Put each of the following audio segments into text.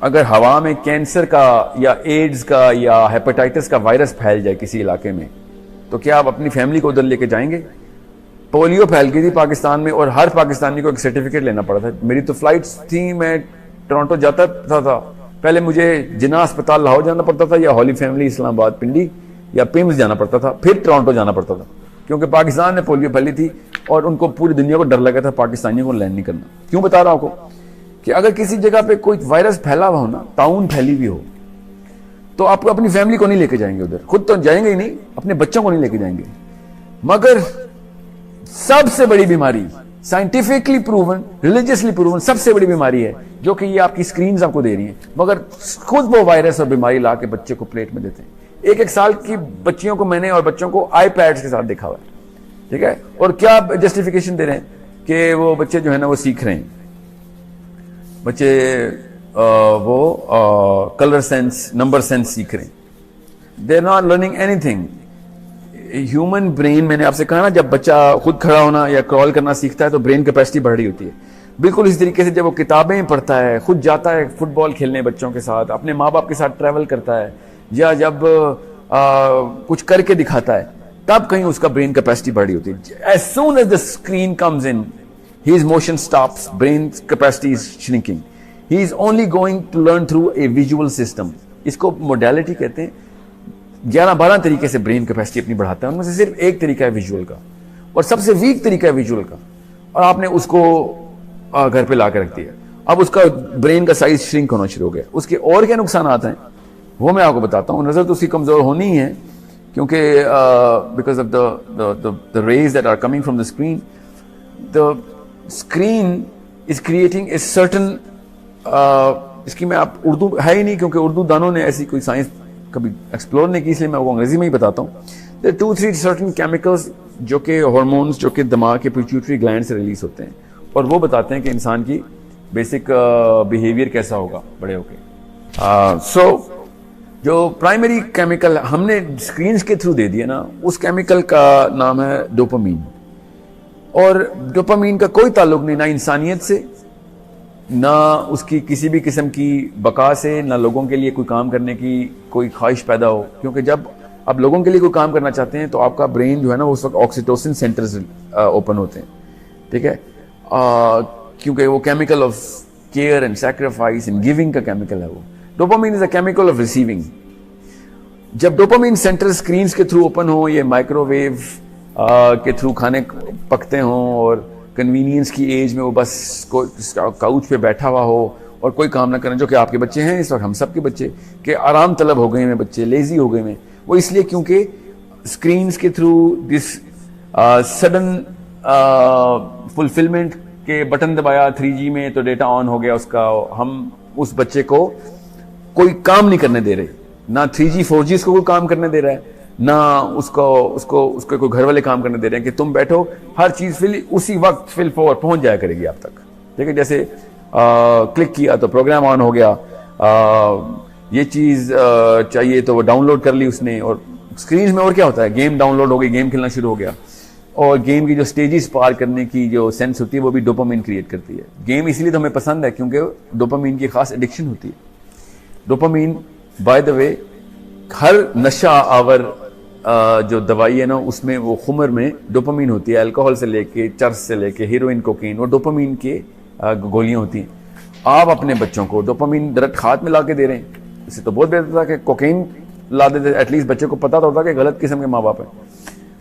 अगर हवा में कैंसर का या एड्स का या हेपेटाइटिस का वायरस फैल जाए किसी इलाके में, तो क्या आप अपनी फैमिली को उधर लेके जाएंगे? पोलियो फैल गई थी पाकिस्तान में और हर पाकिस्तानी को एक सर्टिफिकेट लेना पड़ा था। मेरी तो फ्लाइट्स थी, मैं टोरंटो जाता था। पहले मुझे जिन्ना अस्पताल लाहौर जाना पड़ता था या हॉली फैमिली इस्लामाबाद पिंडी या पिम्स जाना पड़ता था, फिर टोरंटो जाना पड़ता था, क्योंकि पाकिस्तान में पोलियो फैली थी और उनको पूरी दुनिया को डर लगा था पाकिस्तानियों को लैंड नहीं करना। क्यों बता रहा हूं आपको कि अगर किसी जगह पे कोई वायरस फैला हुआ हो ना, ताउन फैली हुई हो, तो आप अपनी फैमिली को नहीं लेके जाएंगे उधर, खुद तो जाएंगे ही नहीं, अपने बच्चों को नहीं लेके जाएंगे। मगर सबसे बड़ी बीमारी, साइंटिफिकली प्रूवन, रिलीजियसली प्रूवन सबसे बड़ी बीमारी है जो कि ये आपकी स्क्रीन आपको दे रही है, मगर खुद वो वायरस और बीमारी ला के बच्चे को प्लेट में देते हैं। एक साल की बच्चियों को मैंने और बच्चों को आईपैड्स के साथ देखा हुआ है, ठीक है, और क्या जस्टिफिकेशन दे रहे हैं कि वो बच्चे जो है ना वो सीख रहे हैं, बच्चे वो कलर सेंस, नंबर सेंस सीख रहे हैं। They are not learning anything. Human brain, मैंने आपसे कहा ना, जब बच्चा खुद खड़ा होना या क्रॉल करना सीखता है तो ब्रेन कैपेसिटी बढ़ रही होती है। बिल्कुल इस तरीके से जब वो किताबें पढ़ता है, खुद जाता है फुटबॉल खेलने बच्चों के साथ, अपने माँ बाप के साथ ट्रैवल करता है, या जब कुछ करके दिखाता है, तब कहीं उसका ब्रेन कैपेसिटी बढ़ रही होती है। As soon as the screen comes in, his motion stops, brain capacity is shrinking. He is only going to learn through a visual system. इसको मोडालिटी कहते हैं। 11-12 तरीके से ब्रेन कैपेसिटी अपनी बढ़ाता है, उनमें से सिर्फ एक तरीका है विजुअल का, और सबसे वीक तरीका है विजुअल का, और आपने उसको घर पे ला कर रख दिया। अब उसका ब्रेन का साइज श्रिंक होना शुरू हो गया। उसके और क्या नुकसान आते हैं वो मैं आपको बताता हूँ। नजर तो उसकी कमजोर होनी ही है, क्योंकि because of the rays that are coming from the screen, the screen is creating a certain, इसकी मैं आप उर्दू है ही नहीं, क्योंकि उर्दू दानों ने ऐसी कोई साइंस कभी एक्सप्लोर नहीं की, इसलिए मैं आपको अंग्रेजी में ही बताता हूँ। देयर 2-3 सर्टन केमिकल्स जो कि हार्मोन्स जो कि दिमाग के पिट्यूटरी ग्लैंड से रिलीज होते हैं, और वो बताते हैं कि इंसान की बेसिक बिहेवियर कैसा होगा बड़े होके। सो जो प्राइमरी केमिकल हमने स्क्रीन के थ्रू दे दिया ना, उस केमिकल का नाम है डोपामीन। और डोपामीन का कोई ताल्लुक नहीं ना इंसानियत से, ना उसकी किसी भी किस्म की बका से, ना लोगों के लिए कोई काम करने की कोई ख्वाहिश पैदा हो। क्योंकि जब आप लोगों के लिए कोई काम करना चाहते हैं तो आपका ब्रेन जो है ना उस वक्त ऑक्सीटोसिन सेंटर्स ओपन होते हैं, ठीक है, क्योंकि वो chemical of care and sacrifice and giving का केमिकल है। वो dopamine is a chemical of receiving. जब डोपामीन सेंटर स्क्रीन के थ्रू ओपन हो, ये माइक्रोवेव के थ्रू खाने पकते हों, और कन्वीनियंस की एज में वो बस काउच पे बैठा हुआ हो और कोई काम ना करें, जो कि आपके बच्चे हैं इस वक्त, हम सब के बच्चे के आराम तलब हो गए हैं, बच्चे लेजी हो गए हैं। वो इसलिए क्योंकि स्क्रीन के थ्रू दिस सडन फुलफिलमेंट के बटन दबाया 3G में तो डेटा ऑन हो गया उसका, हम उस बच्चे को कोई काम नहीं करने दे रहे, ना 3G 4G उसको कोई काम करने दे रहा है, ना उसको कोई घर वाले काम करने दे रहे हैं कि तुम बैठो, हर चीज फिल उसी वक्त फिल फॉर पहुंच जाया करेगी आप तक, ठीक है। जैसे क्लिक किया तो प्रोग्राम ऑन हो गया, ये चीज चाहिए तो वो डाउनलोड कर ली उसने, और स्क्रीन में और क्या होता है, गेम डाउनलोड हो गई, गेम खेलना शुरू हो गया, और गेम की जो स्टेजेस पार करने की जो सेंस होती है वो भी डोपामीन क्रिएट करती है। गेम इसलिए तो हमें पसंद है क्योंकि डोपामीन की खास एडिक्शन होती है। डोपामीन बाय द वे हर नशा आवर जो दवाई है ना उसमें वो खुमर में डोपामीन होती है, अल्कोहल से लेके चर्स से लेके हीरोइन कोकीन, वो डोपामीन के गोलियां होती हैं। आप अपने बच्चों को डोपामीन डायरेक्ट हाथ में ला के दे रहे हैं, इससे तो बहुत बेहतर था कि कोकीन ला देते, एटलीस्ट बच्चे को पता तो होता कि गलत किस्म के माँ बाप है।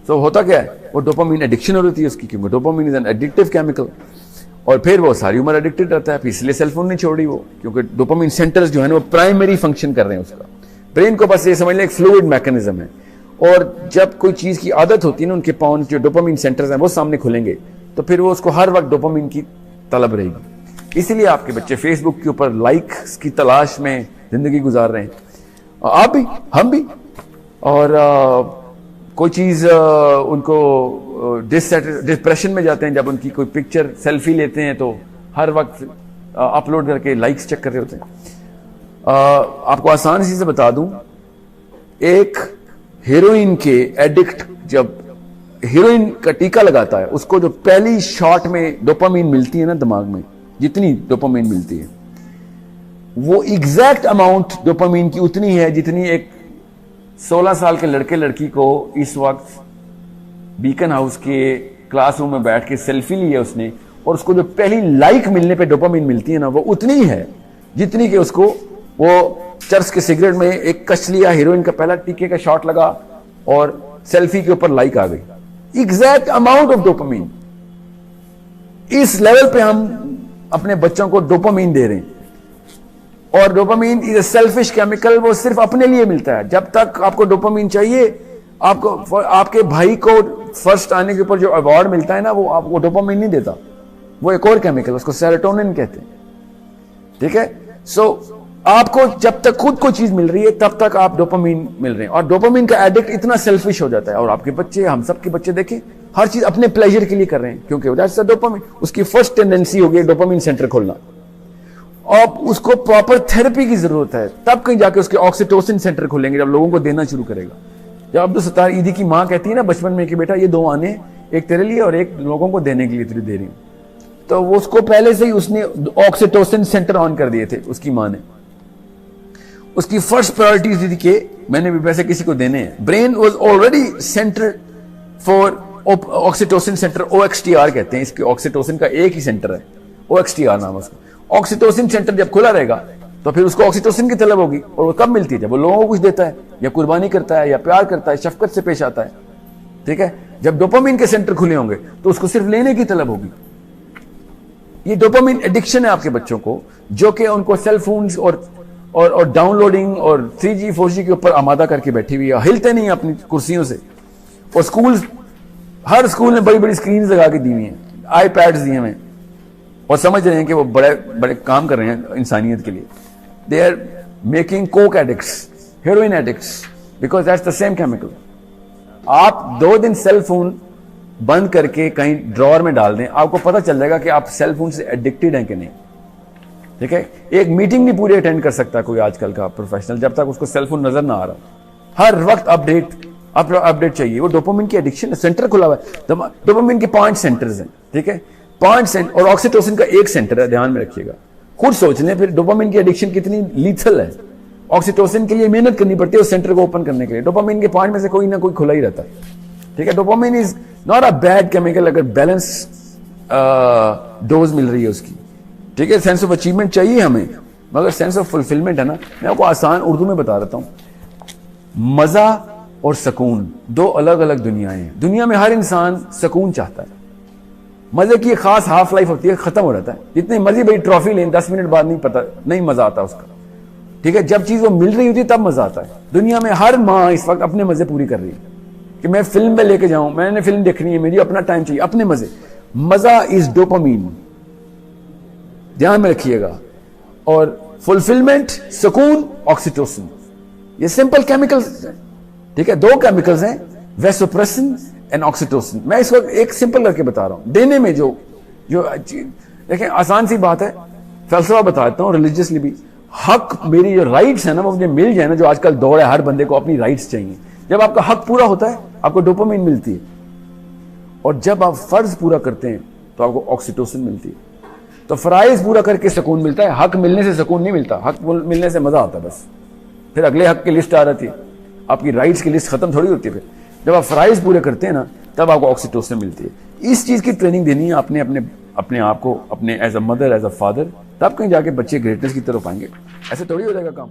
तो होता क्या है, वो डोपामीन एडिक्शन हो रही है उसकी, क्योंकि dopamine is an addictive chemical, और फिर वो सारी उम्र एडिक्टेड रहता है। फिर इसलिए सेलफोन नहीं छोड़ी वो, क्योंकि डोपामीन सेंटर्स जो है ना वो प्राइमरी फंक्शन कर रहे हैं उसका। ब्रेन को बस ये समझ लें एक फ्लूइड मैकेनिज्म है, और जब कोई चीज की आदत होती है ना, उनके पाउंड जो डोपामीन सेंटर्स हैं वो सामने खुलेंगे, तो फिर वो उसको हर वक्त डोपामीन की तलब रहेगी। इसीलिए आपके बच्चे फेसबुक के ऊपर लाइक्स की तलाश में जिंदगी गुजार रहे हैं, आप भी, हम भी, और कोई चीज उनको डिप्रेशन में जाते हैं जब उनकी कोई पिक्चर सेल्फी लेते हैं तो हर वक्त अपलोड करके लाइक्स चेक कर रहे होते हैं। आपको आसान सी से बता दूं, एक हेरोइन के एडिक्ट जब हेरोइन का टीका लगाता है, उसको जो पहली शॉट में डोपामीन मिलती है ना दिमाग में, जितनी डोपामीन मिलती है वो एग्जैक्ट अमाउंट डोपामीन की उतनी है जितनी एक 16 साल के लड़के लड़की को इस वक्त बीकन हाउस के क्लासरूम में बैठ के सेल्फी ली है उसने, और उसको जो पहली लाइक मिलने पे डोपामीन मिलती है ना, वो उतनी है जितनी कि उसको वो चर्च के सिगरेट में एक कच लिया, हीरोइन का पहला टीके का शॉट लगा और सेल्फी के ऊपर लाइक आ गई। Exact amount of dopamine. इस लेवल पे हम अपने बच्चों को डोपामीन दे रहे हैं, और dopamine is a selfish chemical, वो सिर्फ अपने लिए मिलता है। जब तक आपको डोपामीन चाहिए, आपको आपके भाई को फर्स्ट आने के ऊपर जो अवार्ड मिलता है ना, वो आपको डोपामीन नहीं देता, वो एक और केमिकल, उसको सेरोटोनिन कहते हैं। ठीक है, सो आपको जब तक खुद को चीज मिल रही है तब तक आप डोपामीन मिल रहे हैं, और डोपामीन का एडिक्ट इतना सेल्फिश हो जाता है। और आपके बच्चे, हम सबके बच्चे देखें, हर चीज अपने प्लेजर के लिए कर रहे हैं, क्योंकि दैट्स द डोपामीन। उसकी फर्स्ट टेंडेंसी होगी डोपामीन सेंटर खोलना, और उसको प्रॉपर थेरेपी की जरूरत है, तब कहीं जाके उसके ऑक्सीटोसिन सेंटर खुलेंगे, जब लोगों को देना शुरू करेगा। जब अब्दुल सत्तार ईदी की माँ कहती है ना बचपन में कि बेटा ये 2 आने, एक तेरे लिए और एक लोगों को देने के लिए तेरी दे रही हूं, तो वो उसको पहले से ही उसने ऑक्सीटोसिन सेंटर ऑन कर दिए थे उसकी माँ ने। उसकी फर्स्ट प्रायोरिटी थी कि मैंने भी पैसे किसी को देने हैं। Brain was already centre for oxytocin centre, OXTR कहते हैं इसके, ऑक्सीटोसिन का एक ही सेंटर है, OXTR नाम है उसका। ऑक्सीटोसिन सेंटर जब खुला रहेगा तो फिर उसको ऑक्सीटोसिन की तलब होगी, और वो कब मिलती है? जब वो लोगों को कुछ देता है, या कुर्बानी करता है, या प्यार करता है, शफकत से पेश आता है। ठीक है, जब डोपामीन के सेंटर खुले होंगे तो उसको सिर्फ लेने की तलब होगी। ये डोपामीन एडिक्शन है आपके बच्चों को, जो कि उनको सेल फोन्स और डाउनलोडिंग और 3G 4G के ऊपर आमादा करके बैठी हुई है, हिलते नहीं अपनी कुर्सियों से। और स्कूल, हर स्कूल ने बड़ी बड़ी स्क्रीन लगा के दी हुई हैं, iPads दिए हुए, और समझ रहे हैं कि वो बड़े बड़े काम कर रहे हैं इंसानियत के लिए। They are making coke addicts, heroin addicts, because that's the same chemical. आप 2 दिन सेल फोन बंद करके कहीं ड्रॉअर में डाल दें, आपको पता चल जाएगा कि आप सेल फोन से एडिक्टेड हैं कि नहीं। ठीक है, एक मीटिंग नहीं पूरी अटेंड कर सकता कोई आजकल का प्रोफेशनल जब तक उसको सेल फोन नजर ना आ रहा। हर वक्त अपडेट चाहिए। वो डोपामिन की एडिक्शन है, सेंटर खुला हुआ है। डोपामिन के 5 सेंटर्स हैं, ठीक है, 5 सेंटर, और ऑक्सीटोसिन का 1 सेंटर है, ध्यान में रखिएगा। खुद सोच लें फिर डोपामिन की एडिक्शन कितनी लीथल है। ऑक्सीटोसिन के लिए मेहनत करनी पड़ती है उस सेंटर को ओपन करने के लिए। डोपामिन के 5 में से कोई ना कोई खुला ही रहता है। ठीक है, dopamine is not a bad chemical अगर बैलेंस डोज मिल रही है उसकी। ठीक है, सेंस ऑफ अचीवमेंट चाहिए हमें, मगर सेंस ऑफ फुलफिलमेंट है ना, मैं आपको आसान उर्दू में बता देता हूं। मजा और सुकून 2 अलग अलग दुनियाएं हैं। दुनिया में हर इंसान सुकून चाहता है। मजे की एक खास हाफ लाइफ होती है, खत्म हो जाता है। जितनी मर्जी बड़ी ट्रॉफी लें, 10 मिनट बाद नहीं मजा आता उसका। ठीक है, जब चीज वो मिल रही होती है तब मजा आता है। दुनिया में हर माँ इस वक्त अपने मजे पूरी कर रही है कि मैं फिल्म में लेके जाऊं, मैंने फिल्म देखनी है, मुझे अपना टाइम चाहिए, अपने मजे। मजा इज डोपामीन, ध्यान में रखिएगा। और फुलफिलमेंट, सुकून, ऑक्सीटोसिन, ये सिंपल केमिकल्स हैं। ठीक है, 2 केमिकल्स हैं, वेसोप्रेसिन एंड ऑक्सीटोसिन। मैं इस वक्त एक सिंपल करके बता रहा हूं। देने में जो देखें, आसान सी बात है, फलसफा बता देता हूं रिलीजियसली भी। हक, मेरी जो राइट्स है ना, वो मुझे मिल जाए ना, जो आजकल दौड़ है, हर बंदे को अपनी राइट्स चाहिए। जब आपका हक पूरा होता है आपको डोपामिन मिलती है, और जब आप फर्ज पूरा करते हैं तो आपको ऑक्सीटोसिन मिलती है। तो फराइज पूरा करके सुकून मिलता है, हक मिलने से सुकून नहीं मिलता। हक मिलने से मजा आता है बस, फिर अगले हक की लिस्ट आ जाती है, आपकी राइट्स की लिस्ट खत्म थोड़ी होती है। फिर जब आप फराइज पूरे करते हैं ना, तब आपको ऑक्सीटोसिन मिलती है। इस चीज की ट्रेनिंग देनी है आपने अपने आप को, अपने as a mother, as a father, तब कहीं जाके बच्चे ग्रेटनेस की तरफ आएंगे। ऐसे थोड़ी हो जाएगा काम।